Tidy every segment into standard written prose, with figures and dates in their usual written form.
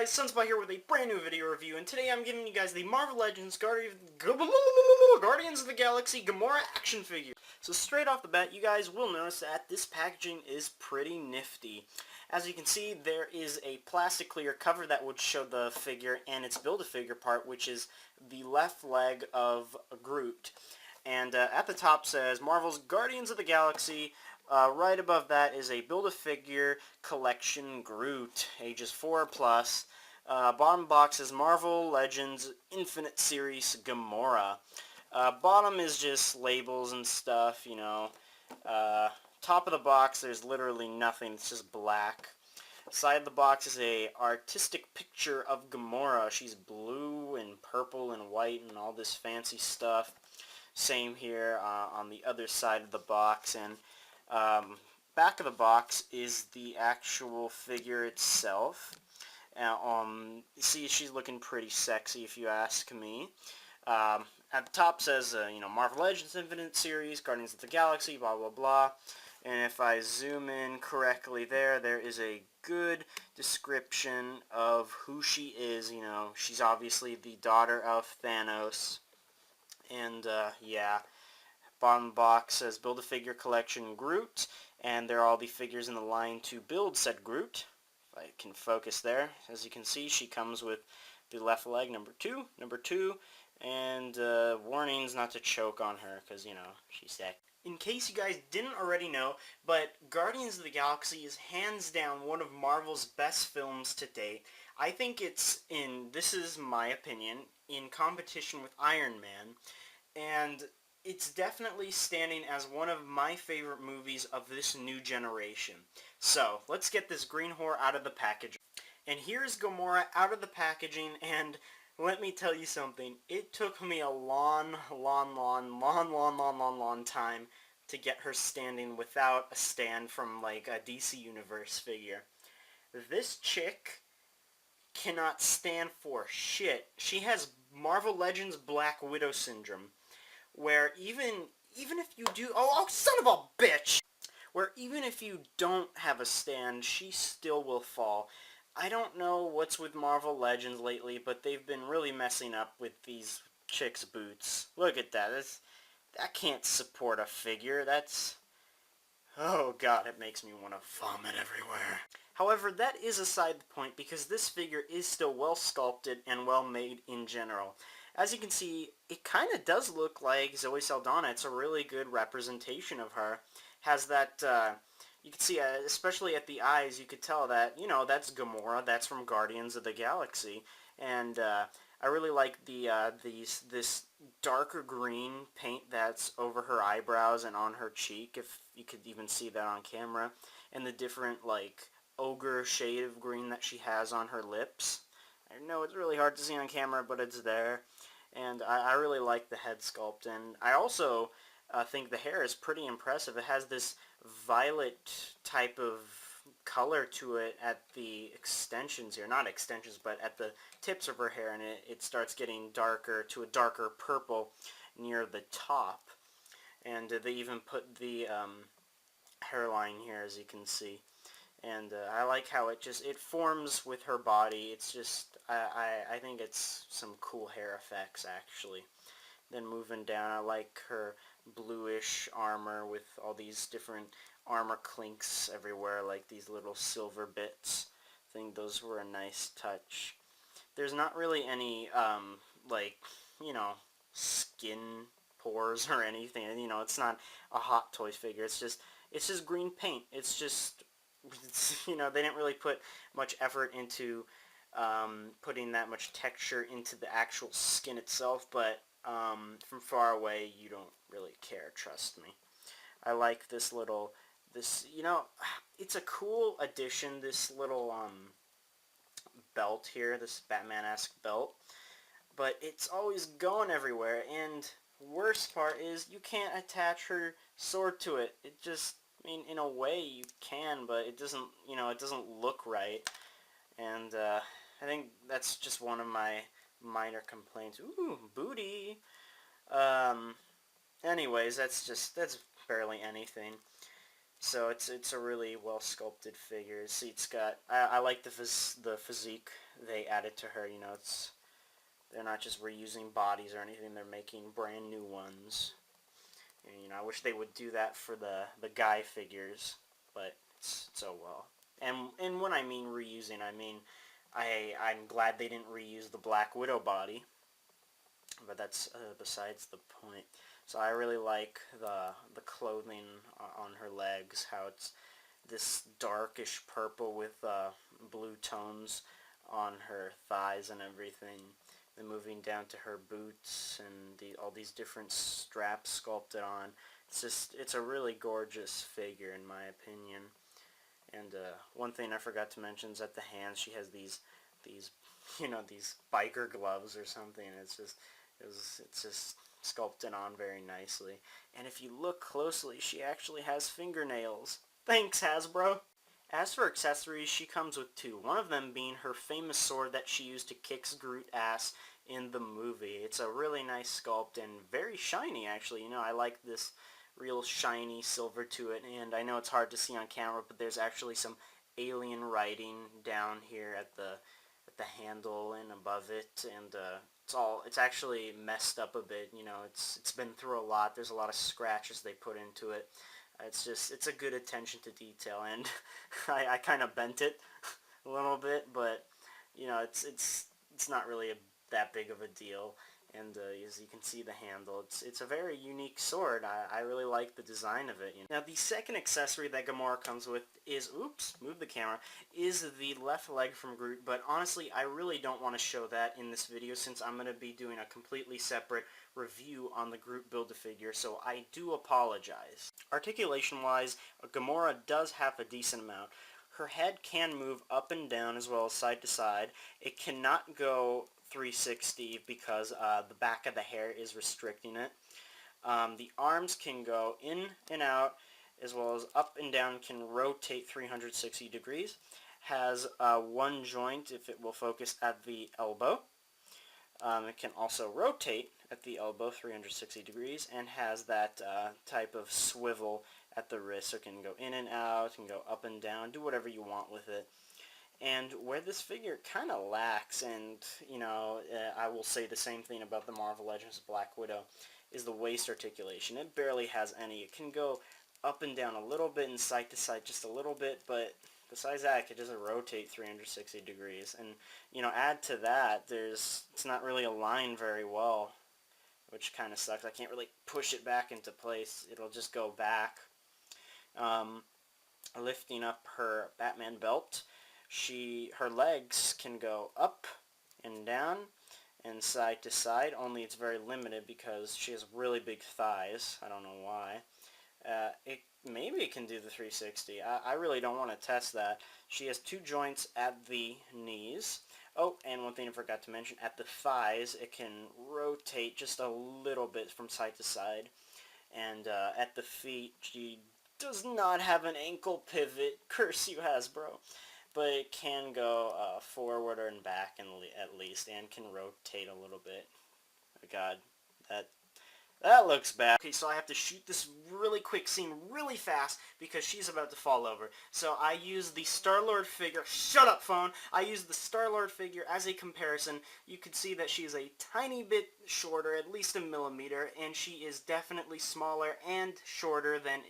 guys, Sunspot here with a brand new video review, and today I'm giving you guys the Marvel Legends Guardians of the Galaxy Gamora action figure. So straight off the bat, you guys will notice that this packaging is pretty nifty. As you can see, there is a plastic clear cover that would show the figure and its Build-A-Figure part, which is the left leg of Groot. And at the top says Marvel's Guardians of the Galaxy. Right above that is a Build-A-Figure Collection Groot, ages 4+. Bottom box is Marvel Legends Infinite Series Gamora. Bottom is just labels and stuff, you know. Top of the box, there's literally nothing. It's just black. Side of the box is a artistic picture of Gamora. She's blue and purple and white and all this fancy stuff. Same here on the other side of the box. And back of the box is the actual figure itself. See, she's looking pretty sexy if you ask me. At the top says, you know, Marvel Legends Infinite Series, Guardians of the Galaxy, blah, blah, blah. And if I zoom in correctly there is a good description of who she is. You know, she's obviously the daughter of Thanos. And, yeah. Bottom box says Build-A-Figure Collection Groot, and there are all the figures in the line to build said Groot. If I can focus there, as you can see, she comes with the left leg, number two, and warnings not to choke on her, because, you know, she's sick. In case you guys didn't already know, but Guardians of the Galaxy is hands down one of Marvel's best films to date. I think it's this is my opinion, in competition with Iron Man, and it's definitely standing as one of my favorite movies of this new generation. So, let's get this green whore out of the package. And here's Gamora out of the packaging, and let me tell you something. It took me a long time to get her standing without a stand from, like, a DC Universe figure. This chick cannot stand for shit. She has Marvel Legends Black Widow syndrome, where even if you do... Oh, son of a bitch! Where even if you don't have a stand, she still will fall. I don't know what's with Marvel Legends lately, but they've been really messing up with these chicks' boots. Look at that. That can't support a figure. That's... Oh god, it makes me want to vomit everywhere. However, that is aside the point, because this figure is still well sculpted and well made in general. As you can see, it kind of does look like Zoe Saldana. It's a really good representation of her. Has that, you can see, especially at the eyes, you could tell that, you know, that's Gamora. That's from Guardians of the Galaxy. And I really like this darker green paint that's over her eyebrows and on her cheek, if you could even see that on camera. And the different, like, ogre shade of green that she has on her lips. I know it's really hard to see on camera, but it's there. And I really like the head sculpt. And I also think the hair is pretty impressive. It has this violet type of color to it at the extensions here. Not extensions, but at the tips of her hair. And it starts getting darker to a darker purple near the top. And they even put the hairline here, as you can see. And I like how it forms with her body. It's just, I think it's some cool hair effects, actually. Then moving down, I like her bluish armor with all these different armor clinks everywhere, like these little silver bits. I think those were a nice touch. There's not really any, like, you know, skin pores or anything. You know, it's not a Hot Toys figure. It's just green paint. You know, they didn't really put much effort into putting that much texture into the actual skin itself, but from far away, you don't really care, trust me. I like this little, you know, it's a cool addition, this little belt here, this Batman-esque belt, but it's always going everywhere, and worst part is you can't attach her sword to it. It just... I mean, in a way you can, but it doesn't, you know, it doesn't look right. And I think that's just one of my minor complaints. Ooh, booty. Anyways, that's barely anything. So it's a really well sculpted figure. See, it's got, I like the physique they added to her. You know, they're not just reusing bodies or anything. They're making brand new ones. And, you know, I wish they would do that for the guy figures, but it's oh well. And when I mean reusing, I mean I'm glad they didn't reuse the Black Widow body, but that's besides the point. So I really like the clothing on her legs, how it's this darkish purple with blue tones on her thighs and everything. Then moving down to her boots and all these different straps sculpted on. It's a really gorgeous figure in my opinion. And one thing I forgot to mention is at the hands she has these you know, these biker gloves or something. It's just sculpted on very nicely. And if you look closely, she actually has fingernails. Thanks, Hasbro! As for accessories, she comes with two. One of them being her famous sword that she used to kick Groot's ass in the movie. It's a really nice sculpt and very shiny, actually. You know, I like this real shiny silver to it, and I know it's hard to see on camera, but there's actually some alien writing down here at the handle and above it, and it's actually messed up a bit. You know, it's been through a lot. There's a lot of scratches they put into it. It's a good attention to detail, and I kind of bent it a little bit, but you know, it's not really that big of a deal. And as you can see, the handle, it's a very unique sword. I really like the design of it. You know? Now, the second accessory that Gamora comes with is, oops, move the camera, is the left leg from Groot. But honestly, I really don't want to show that in this video since I'm going to be doing a completely separate review on the Groot Build-A-Figure, so I do apologize. Articulation-wise, Gamora does have a decent amount. Her head can move up and down as well as side to side. It cannot go 360 because the back of the hair is restricting it. The arms can go in and out as well as up and down, can rotate 360 degrees. Has one joint if it will focus at the elbow. It can also rotate at the elbow 360 degrees and has that type of swivel at the wrist, so it can go in and out, can go up and down, do whatever you want with it. And where this figure kind of lacks, and you know, I will say the same thing about the Marvel Legends Black Widow, is the waist articulation. It barely has any. It can go up and down a little bit and side to side just a little bit, but besides that, it doesn't rotate 360 degrees. And you know, add to that, it's not really aligned very well, which kind of sucks. I can't really push it back into place. It'll just go back. Lifting up her Batman belt, her legs can go up and down and side to side, only it's very limited because she has really big thighs. I don't know why. Maybe it can do the 360. I really don't want to test that. She has two joints at the knees. Oh, and one thing I forgot to mention, at the thighs, it can rotate just a little bit from side to side. And at the feet, she does not have an ankle pivot. Curse you, Hasbro. But it can go forward and back at least, and can rotate a little bit. Oh God, that looks bad. Okay, so I have to shoot this really quick scene really fast because she's about to fall over. So I use the Star-Lord figure. Shut up, phone! I use the Star-Lord figure as a comparison. You can see that she's a tiny bit shorter, at least a millimeter, and she is definitely smaller and shorter than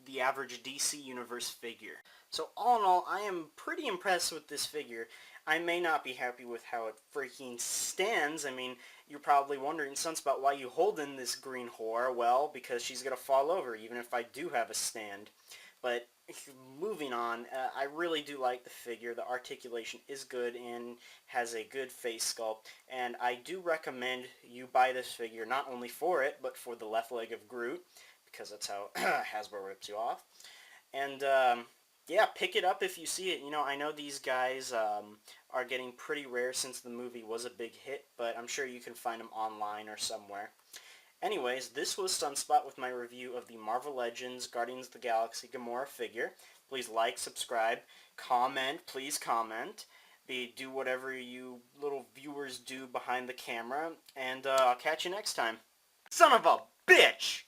the average DC Universe figure. So all in all, I am pretty impressed with this figure. I may not be happy with how it freaking stands. I mean, you're probably wondering, Sunspot, why you holding this green whore? Well, because she's going to fall over, even if I do have a stand. But moving on, I really do like the figure. The articulation is good and has a good face sculpt. And I do recommend you buy this figure, not only for it, but for the left leg of Groot, because that's how Hasbro rips you off. And yeah, pick it up if you see it. You know, I know these guys are getting pretty rare since the movie was a big hit, but I'm sure you can find them online or somewhere. Anyways, this was Sunspot with my review of the Marvel Legends Guardians of the Galaxy Gamora figure. Please like, subscribe, comment, please comment. Do whatever you little viewers do behind the camera, and I'll catch you next time. Son of a bitch!